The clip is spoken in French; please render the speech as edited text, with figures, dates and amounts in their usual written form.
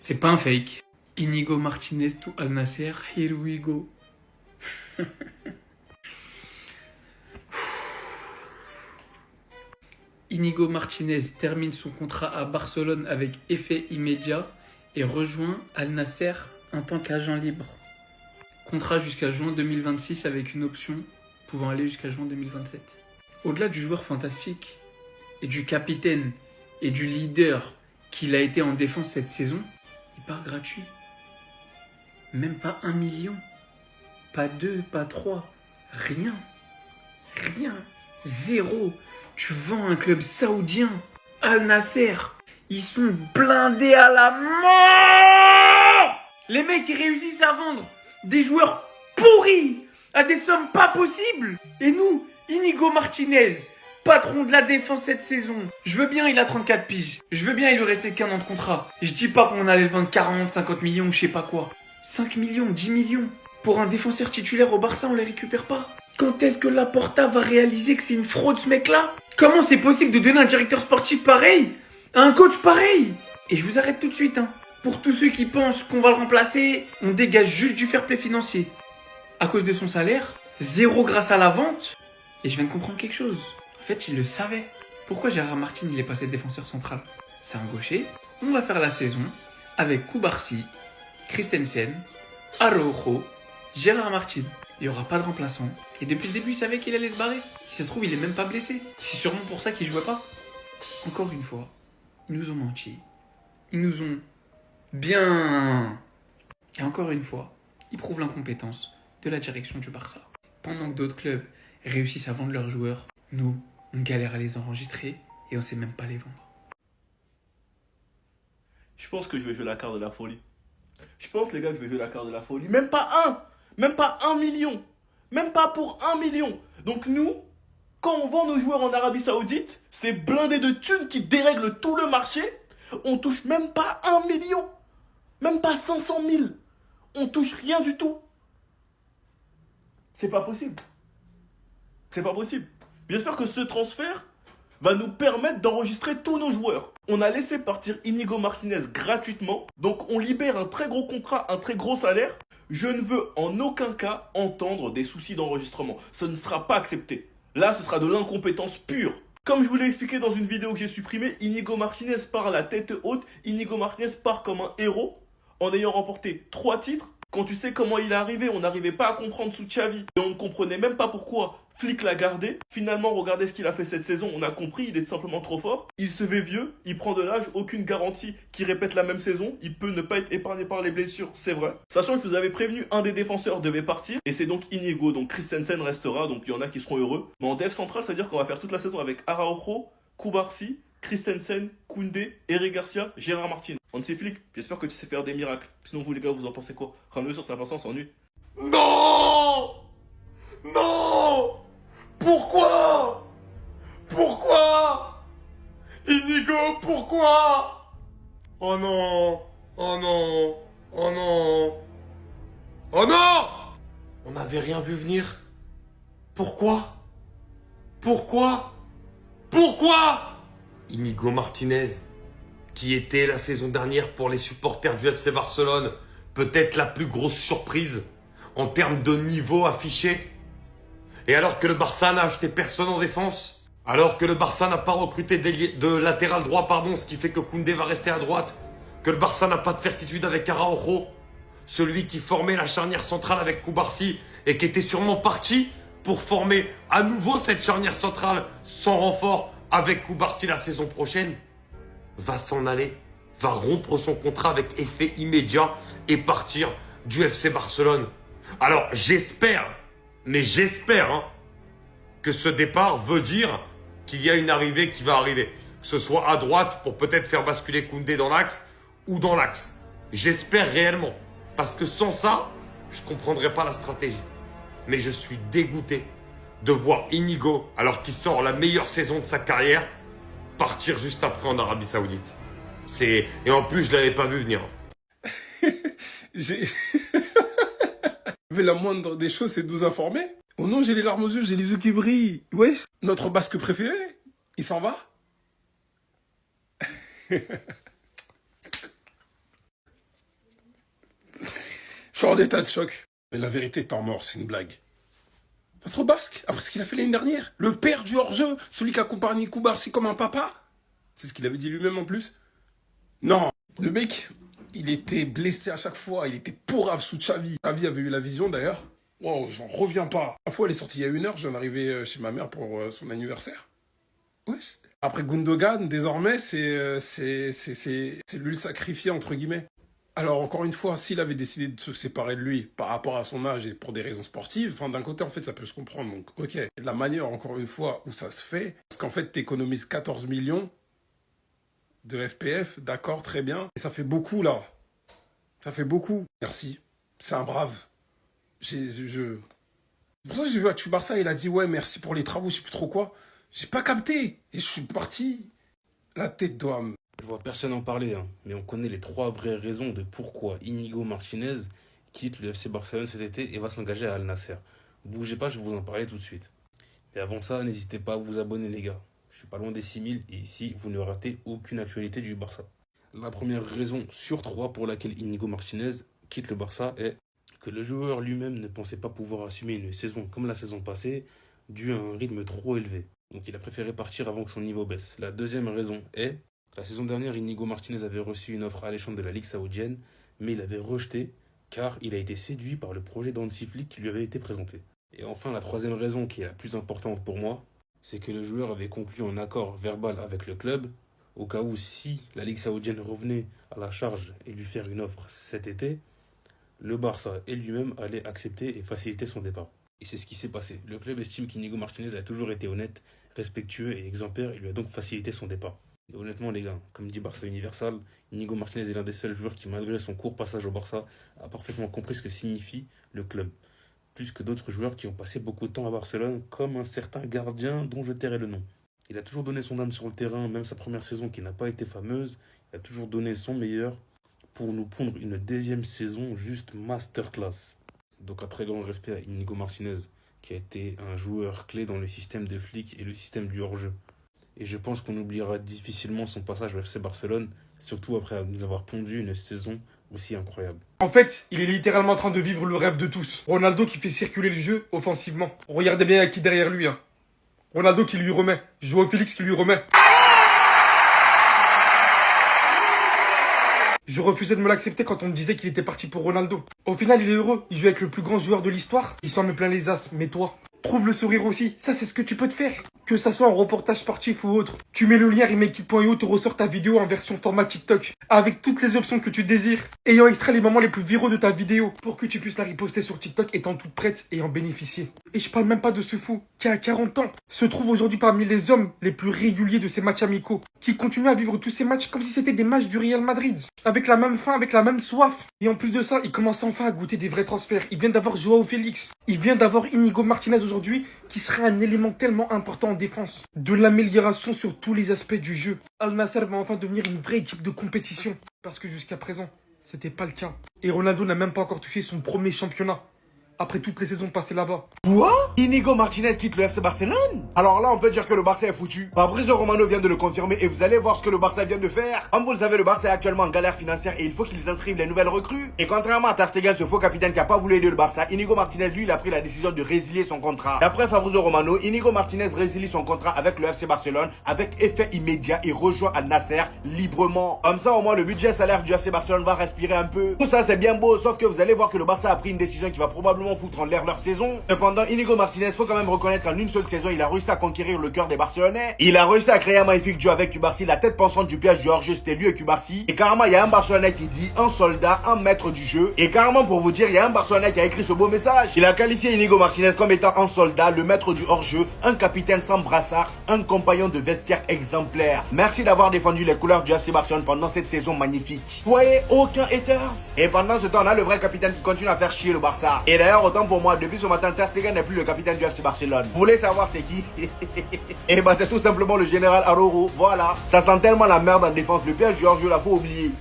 C'est pas un fake. Inigo Martinez to Al Nasser, here we go. Inigo Martinez termine son contrat à Barcelone avec effet immédiat et rejoint Al Nasser en tant qu'agent libre. Contrat jusqu'à juin 2026 avec une option pouvant aller jusqu'à juin 2027. Au-delà du joueur fantastique et du capitaine et du leader qu'il a été en défense cette saison, il part gratuit. Même pas 1 million. Pas 2, pas 3. Rien. Rien. Zéro. Tu vends un club saoudien. Al Nasser. Ils sont blindés à la mort. Les mecs, ils réussissent à vendre des joueurs pourris à des sommes pas possibles. Et nous, Inigo Martinez, patron de la défense cette saison. Je veux bien, il a 34 piges. Je veux bien, il lui restait qu'un an de contrat. Je dis pas qu'on allait le vendre 40, 50 millions, je sais pas quoi. 5 millions, 10 millions. Pour un défenseur titulaire au Barça, on les récupère pas. Quand est-ce que Laporta va réaliser que c'est une fraude ce mec-là? Comment c'est possible de donner un directeur sportif pareil à un coach pareil? Et je vous arrête tout de suite, hein. Pour tous ceux qui pensent qu'on va le remplacer, on dégage juste du fair play financier. À cause de son salaire, zéro grâce à la vente. Et je viens de comprendre quelque chose. En fait, il le savait. Pourquoi Gérard Martin, il est passé défenseur central? C'est un gaucher. On va faire la saison avec Koubarsi, Christensen, Araujo, Gérard Martin. Il n'y aura pas de remplaçant. Et depuis le début, il savait qu'il allait se barrer. Si ça se trouve, il est même pas blessé. C'est sûrement pour ça qu'il jouait pas. Encore une fois, ils nous ont menti. Ils nous ont bien... Et encore une fois, ils prouvent l'incompétence de la direction du Barça. Pendant que d'autres clubs réussissent à vendre leurs joueurs, nous, on galère à les enregistrer et on sait même pas les vendre. Je pense que je vais jouer la carte de la folie. Je pense, les gars, que je vais jouer la carte de la folie. Même pas un! Même pas 1 million! Même pas pour 1 million! Donc nous, quand on vend nos joueurs en Arabie Saoudite, c'est blindé de thunes qui dérèglent tout le marché. On touche même pas 1 million! Même pas 500 000! On touche rien du tout! C'est pas possible. C'est pas possible. J'espère que ce transfert va nous permettre d'enregistrer tous nos joueurs. On a laissé partir Inigo Martinez gratuitement, donc on libère un très gros contrat, un très gros salaire. Je ne veux en aucun cas entendre des soucis d'enregistrement. Ça ne sera pas accepté. Là, ce sera de l'incompétence pure. Comme je vous l'ai expliqué dans une vidéo que j'ai supprimée, Inigo Martinez part à la tête haute. Inigo Martinez part comme un héros en ayant remporté 3 titres. Quand tu sais comment il est arrivé, on n'arrivait pas à comprendre sous Xavi. Et on ne comprenait même pas pourquoi Flick l'a gardé. Finalement, regardez ce qu'il a fait cette saison. On a compris, il est tout simplement trop fort. Il se fait vieux, il prend de l'âge, aucune garantie qu'il répète la même saison. Il peut ne pas être épargné par les blessures, c'est vrai. Sachant que je vous avais prévenu, un des défenseurs devait partir. Et c'est donc Inigo, donc Christensen restera. Donc il y en a qui seront heureux. Mais en dev central, ça veut dire qu'on va faire toute la saison avec Araujo, Koubarsi, Christensen, Koundé, Eric Garcia, Gérard Martin. Hansi Flick, j'espère que tu sais faire des miracles. Sinon vous les gars, vous en pensez quoi? Rameux sur sa personne, on s'ennuie. Non! Non! Pourquoi? Pourquoi? Inigo, pourquoi? Oh non! Oh non! Oh non! Oh non! On n'avait rien vu venir. Pourquoi? Pourquoi? Pourquoi? Inigo Martinez, qui était la saison dernière pour les supporters du FC Barcelone, peut-être la plus grosse surprise en termes de niveau affiché. Et alors que le Barça n'a acheté personne en défense, alors que le Barça n'a pas recruté de latéral droit, ce qui fait que Koundé va rester à droite, que le Barça n'a pas de certitude avec Araujo, celui qui formait la charnière centrale avec Koubarsi et qui était sûrement parti pour former à nouveau cette charnière centrale sans renfort avec Koubarsi la saison prochaine, va s'en aller, va rompre son contrat avec effet immédiat et partir du FC Barcelone. Alors j'espère, que ce départ veut dire qu'il y a une arrivée qui va arriver. Que ce soit à droite pour peut-être faire basculer Koundé dans l'axe ou dans l'axe. J'espère réellement. Parce que sans ça, je ne comprendrais pas la stratégie. Mais je suis dégoûté de voir Inigo, alors qu'il sort la meilleure saison de sa carrière, partir juste après en Arabie Saoudite. Et en plus, je ne l'avais pas vu venir. Mais la moindre des choses, c'est de nous informer. Oh non, j'ai les larmes aux yeux, j'ai les yeux qui brillent. Ouais, notre basque préféré, il s'en va. Je suis en état de choc. Mais la vérité, temps mort, c'est une blague. Notre Basque, après ce qu'il a fait l'année dernière, le père du hors-jeu, celui qui accompagne Koubarsi comme un papa. C'est ce qu'il avait dit lui-même en plus. Non, le mec, il était blessé à chaque fois, il était pourrave sous Xavi. Xavi avait eu la vision d'ailleurs. Wow, j'en reviens pas. La fois, elle est sortie il y a 1 heure, je viens d'arriver chez ma mère pour son anniversaire. Ouais. Après Gundogan, désormais, c'est lui le sacrifié, entre guillemets. Alors, encore une fois, s'il avait décidé de se séparer de lui par rapport à son âge et pour des raisons sportives, enfin, d'un côté, en fait, ça peut se comprendre. Donc, ok, la manière, encore une fois, où ça se fait, parce qu'en fait, t'économises 14 millions de FPF, d'accord, très bien. Et ça fait beaucoup, là. Ça fait beaucoup. Merci. C'est un brave. C'est pour ça que j'ai vu à Barça, il a dit, ouais, merci pour les travaux, je sais plus trop quoi. J'ai pas capté. Et je suis parti la tête d'homme. Je vois personne en parler, hein, mais on connaît les 3 vraies raisons de pourquoi Inigo Martinez quitte le FC Barcelone cet été et va s'engager à Al Nassr. Bougez pas, je vais vous en parler tout de suite. Et avant ça, n'hésitez pas à vous abonner les gars. Je suis pas loin des 6000 et ici, vous ne ratez aucune actualité du Barça. La première raison sur 3 pour laquelle Inigo Martinez quitte le Barça est que le joueur lui-même ne pensait pas pouvoir assumer une saison comme la saison passée, dû à un rythme trop élevé. Donc il a préféré partir avant que son niveau baisse. La deuxième raison est la saison dernière, Inigo Martinez avait reçu une offre alléchante de la Ligue saoudienne, mais il avait rejeté car il a été séduit par le projet d'Hansi Flick qui lui avait été présenté. Et enfin, la troisième raison qui est la plus importante pour moi, c'est que le joueur avait conclu un accord verbal avec le club, au cas où si la Ligue saoudienne revenait à la charge et lui faire une offre cet été, le Barça et lui-même allaient accepter et faciliter son départ. Et c'est ce qui s'est passé. Le club estime qu'Inigo Martinez a toujours été honnête, respectueux et exemplaire et lui a donc facilité son départ. Et honnêtement les gars, comme dit Barça Universal, Inigo Martinez est l'un des seuls joueurs qui, malgré son court passage au Barça, a parfaitement compris ce que signifie le club. Plus que d'autres joueurs qui ont passé beaucoup de temps à Barcelone, comme un certain gardien dont je tairai le nom. Il a toujours donné son âme sur le terrain, même sa première saison qui n'a pas été fameuse, il a toujours donné son meilleur pour nous pondre une deuxième saison juste masterclass. Donc un très grand respect à Inigo Martinez, qui a été un joueur clé dans le système de Flick et le système du hors-jeu. Et je pense qu'on oubliera difficilement son passage au FC Barcelone, surtout après nous avoir pondu une saison aussi incroyable. En fait, il est littéralement en train de vivre le rêve de tous. Ronaldo qui fait circuler le jeu offensivement. Regardez bien qui derrière lui. Hein. Ronaldo qui lui remet. Joao Félix qui lui remet. Je refusais de me l'accepter quand on me disait qu'il était parti pour Ronaldo. Au final, il est heureux. Il joue avec le plus grand joueur de l'histoire. Il s'en met plein les as. Mais toi, trouve le sourire aussi. Ça, c'est ce que tu peux te faire. Que ça soit en reportage sportif ou autre. Tu mets le lien remake.io, te ressort ta vidéo en version format TikTok. Avec toutes les options que tu désires. Ayant extrait les moments les plus viraux de ta vidéo. Pour que tu puisses la riposter sur TikTok étant toute prête et en bénéficier. Et je parle même pas de ce fou qui a 40 ans. Se trouve aujourd'hui parmi les hommes les plus réguliers de ces matchs amicaux. Qui continue à vivre tous ces matchs comme si c'était des matchs du Real Madrid. Avec la même faim, avec la même soif. Et en plus de ça, il commence enfin à goûter des vrais transferts. Il vient d'avoir Joao Félix. Il vient d'avoir Inigo Martinez aujourd'hui, qui serait un élément tellement important en défense. De l'amélioration sur tous les aspects du jeu. Al Nassr va enfin devenir une vraie équipe de compétition. Parce que jusqu'à présent, c'était pas le cas. Et Ronaldo n'a même pas encore touché son premier championnat. Après toutes les saisons passées là-bas. Quoi? Inigo Martinez quitte le FC Barcelone? Alors là, on peut dire que le Barça est foutu. Fabrizio Romano vient de le confirmer et vous allez voir ce que le Barça vient de faire. Comme vous le savez, le Barça est actuellement en galère financière et il faut qu'ils inscrivent les nouvelles recrues. Et contrairement à Ter Stegen, ce faux capitaine qui a pas voulu aider le Barça, Inigo Martinez, lui, il a pris la décision de résilier son contrat. D'après Fabrizio Romano, Inigo Martinez résilie son contrat avec le FC Barcelone avec effet immédiat et rejoint Al Nassr librement. Comme ça, au moins, le budget salaire du FC Barcelone va respirer un peu. Tout ça, c'est bien beau, sauf que vous allez voir que le Barça a pris une décision qui va probablement foutre en l'air leur saison. Cependant, Inigo Martinez, faut quand même reconnaître qu'en une seule saison, il a réussi à conquérir le cœur des Barcelonais. Il a réussi à créer un magnifique duo avec Cubarsí. La tête pensante du piège du hors-jeu, c'était lui et Cubarsí. Et carrément, il y a un Barcelonais qui dit un soldat, un maître du jeu. Et carrément, pour vous dire, il y a un Barcelonais qui a écrit ce beau message. Il a qualifié Inigo Martinez comme étant un soldat, le maître du hors-jeu, un capitaine sans brassard, un compagnon de vestiaire exemplaire. Merci d'avoir défendu les couleurs du FC Barcelone pendant cette saison magnifique. Vous voyez, aucun haters. Et pendant ce temps, on a le vrai capitaine qui continue à faire chier le Barça. Et d'ailleurs, autant pour moi, depuis ce matin, Ter Stegen n'est plus le capitaine du FC Barcelone. Vous voulez savoir c'est qui? Et bah c'est tout simplement le général Araujo. Voilà. Ça sent tellement la merde en défense. Le piège du hors-jeu là, faut oublier.